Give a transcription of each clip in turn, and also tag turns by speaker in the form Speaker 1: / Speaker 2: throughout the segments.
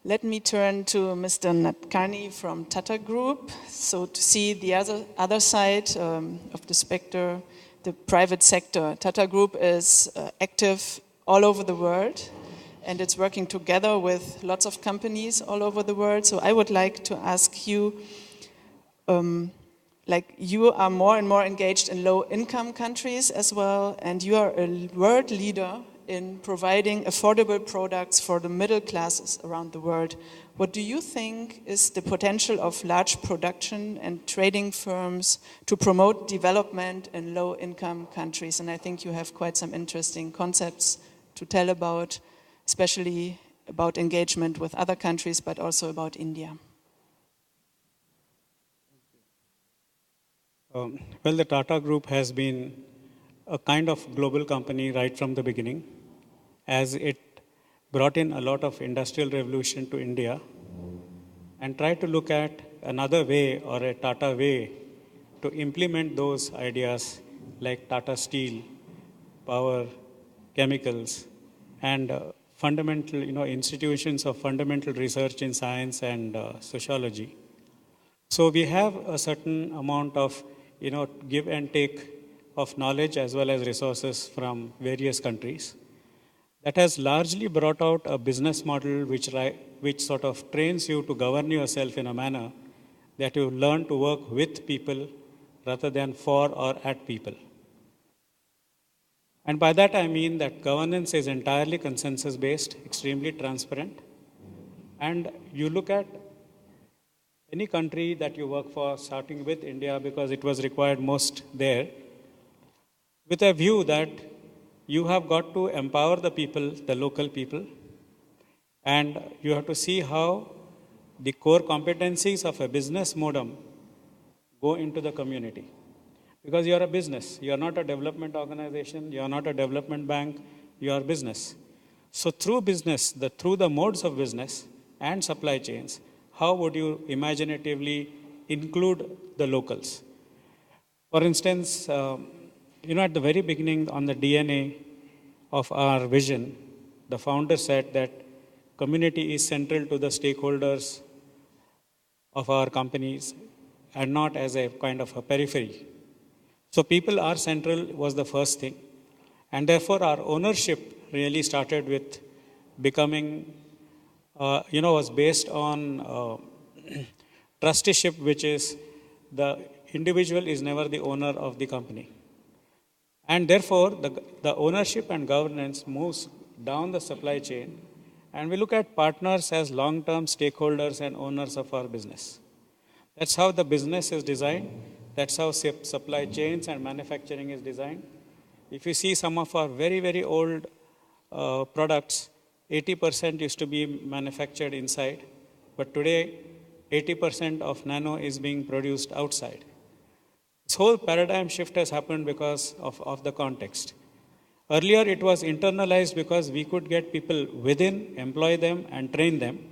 Speaker 1: Let me turn to Mr. Nadkarni from Tata Group. So to see the other side of the spectrum, the private sector. Tata Group is active all over the world, and it's working together with lots of companies all over the world. So I would like to ask you, like you are more and more engaged in low-income countries as well, and you are a world leader in providing affordable products for the middle classes around the world. What do you think is the potential of large production and trading firms to promote development in low-income countries? And I think you have quite some interesting concepts to tell about, especially about engagement with other countries, but also about India.
Speaker 2: Well, the Tata Group has been a kind of global company right from the beginning, as it brought in a lot of industrial revolution to India and tried to look at another way or a Tata way to implement those ideas like Tata Steel, power, chemicals, and fundamental, institutions of fundamental research in science and sociology. So we have a certain amount of, give and take of knowledge as well as resources from various countries. That has largely brought out a business model which sort of trains you to govern yourself in a manner that you learn to work with people rather than for or at people. And by that I mean that governance is entirely consensus based, extremely transparent. And you look at any country that you work for, starting with India because it was required most there, with a view that you have got to empower the people, the local people, and you have to see how the core competencies of a business model go into the community. Because you are a business, you are not a development organization, you are not a development bank, you are business. So through business, through the modes of business and supply chains, how would you imaginatively include the locals? For instance, at the very beginning on the DNA of our vision, the founder said that community is central to the stakeholders of our companies and not as a kind of a periphery. So people are central was the first thing. And therefore our ownership really started with becoming, was based on trusteeship, which is the individual is never the owner of the company. And therefore, the ownership and governance moves down the supply chain, and we look at partners as long-term stakeholders and owners of our business. That's how the business is designed. That's how supply chains and manufacturing is designed. If you see some of our very, very old products, 80% used to be manufactured inside, but today 80% of nano is being produced outside. This whole paradigm shift has happened because of the context. Earlier it was internalized because we could get people within, employ them and train them,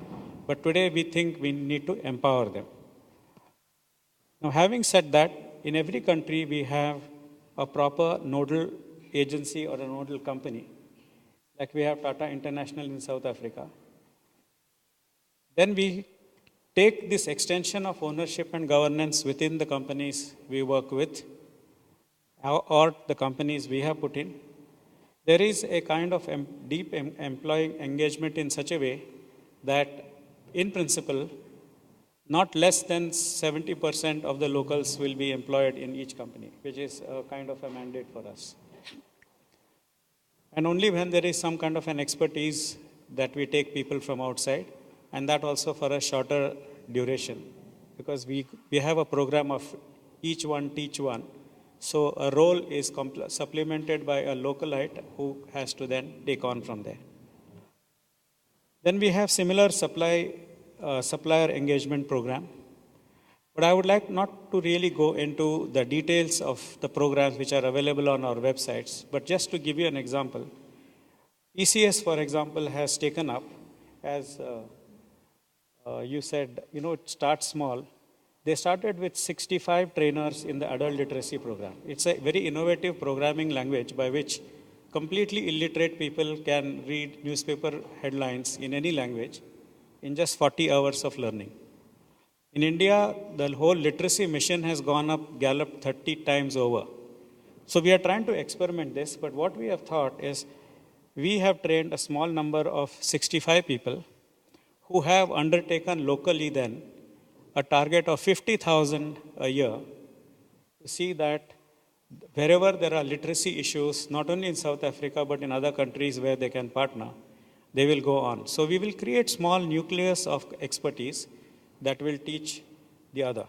Speaker 2: but today we think we need to empower them. Now having said that, in every country we have a proper nodal agency or a nodal company. Like we have Tata International in South Africa. Then we take this extension of ownership and governance within the companies we work with or the companies we have put in. There is a kind of deep employee engagement in such a way that in principle, not less than 70% of the locals will be employed in each company, which is a kind of a mandate for us. And only when there is some kind of an expertise that we take people from outside, and that also for a shorter duration, because we have a program of each one teach one. So a role is supplemented by a localite who has to then take on from there. Then we have similar supplier engagement program. But I would like not to really go into the details of the programs which are available on our websites, but just to give you an example. ECS, for example, has taken up, as you said, it starts small. They started with 65 trainers in the adult literacy program. It's a very innovative programming language by which completely illiterate people can read newspaper headlines in any language in just 40 hours of learning. In India, the whole literacy mission has gone up, galloped 30 times over. So we are trying to experiment this, but what we have thought is we have trained a small number of 65 people who have undertaken locally then a target of 50,000 a year to see that wherever there are literacy issues, not only in South Africa but in other countries where they can partner, they will go on. So we will create small nucleus of expertise that will teach the other.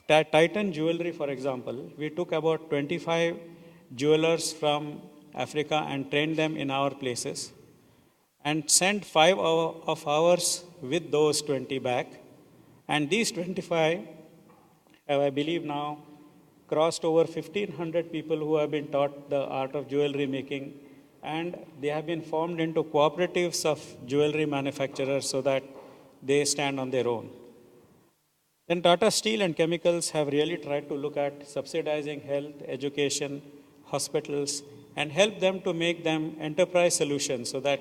Speaker 2: Titan jewelry, for example, we took about 25 jewelers from Africa and trained them in our places and sent 5 of ours with those 20 back. And these 25 have, I believe now, crossed over 1,500 people who have been taught the art of jewelry making, and they have been formed into cooperatives of jewelry manufacturers so that they stand on their own. Then Tata Steel and Chemicals have really tried to look at subsidizing health, education, hospitals, and help them to make them enterprise solutions so that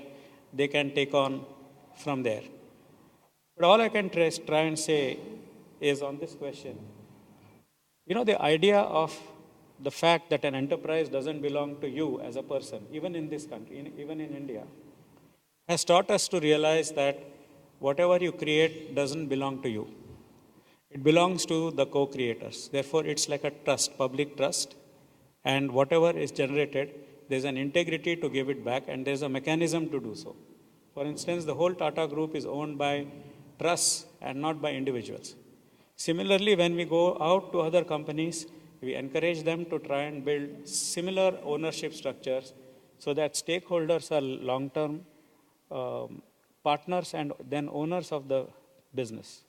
Speaker 2: they can take on from there. But all I can try and say is on this question, the idea of the fact that an enterprise doesn't belong to you as a person, even in this country, even in India, has taught us to realize that whatever you create doesn't belong to you. It belongs to the co-creators. Therefore, it's like a trust, public trust, and whatever is generated, there's an integrity to give it back, and there's a mechanism to do so. For instance, the whole Tata Group is owned by trusts and not by individuals. Similarly, when we go out to other companies, we encourage them to try and build similar ownership structures so that stakeholders are long-term partners and then owners of the business.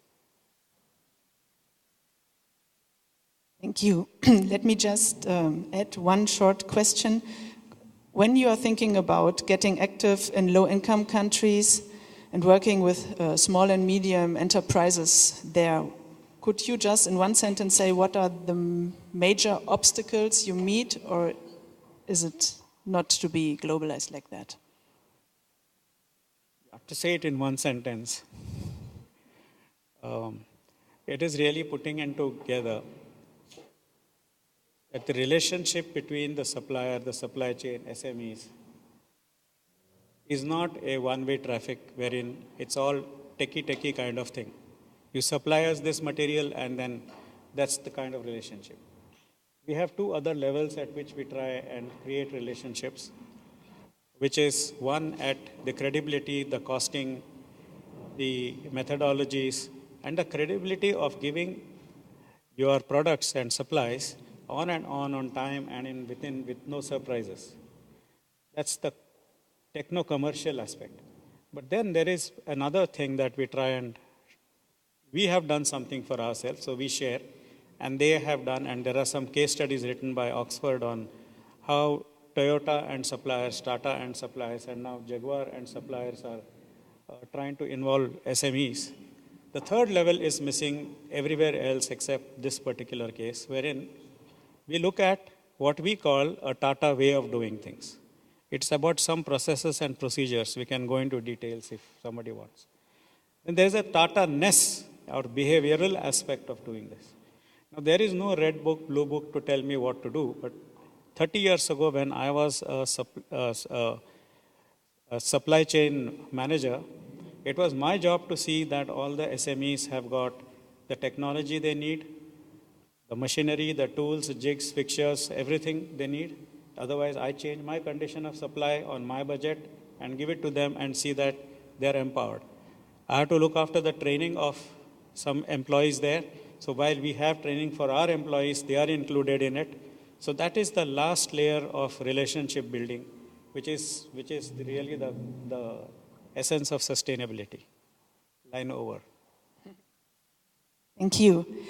Speaker 1: Thank you. Let me just add one short question. When you are thinking about getting active in low-income countries and working with small and medium enterprises there, could you just in one sentence say what are the major obstacles you meet, or is it not to be globalized like that?
Speaker 2: To say it in one sentence, it is really putting in together that the relationship between the supplier, the supply chain, SMEs, is not a one-way traffic wherein it's all techie kind of thing. You supply us this material and then that's the kind of relationship. We have two other levels at which we try and create relationships, which is one at the credibility, the costing, the methodologies, and the credibility of giving your products and supplies on time and with no surprises. That's the techno-commercial aspect. But then there is another thing that we have done something for ourselves, so we share, and they have done, and there are some case studies written by Oxford on how Toyota and suppliers, Tata and suppliers, and now Jaguar and suppliers are trying to involve SMEs. The third level is missing everywhere else except this particular case, wherein we look at what we call a Tata way of doing things. It's about some processes and procedures. We can go into details if somebody wants. And there's a Tata-ness or behavioral aspect of doing this. Now, there is no red book, blue book to tell me what to do, but 30 years ago when I was a supply chain manager, it was my job to see that all the SMEs have got the technology they need, the machinery, the tools, jigs, fixtures, everything they need. Otherwise, I change my condition of supply on my budget and give it to them and see that they're empowered. I have to look after the training of some employees there. So while we have training for our employees, they are included in it. So that is the last layer of relationship building, which is really the essence of sustainability. Line over.
Speaker 1: Thank you.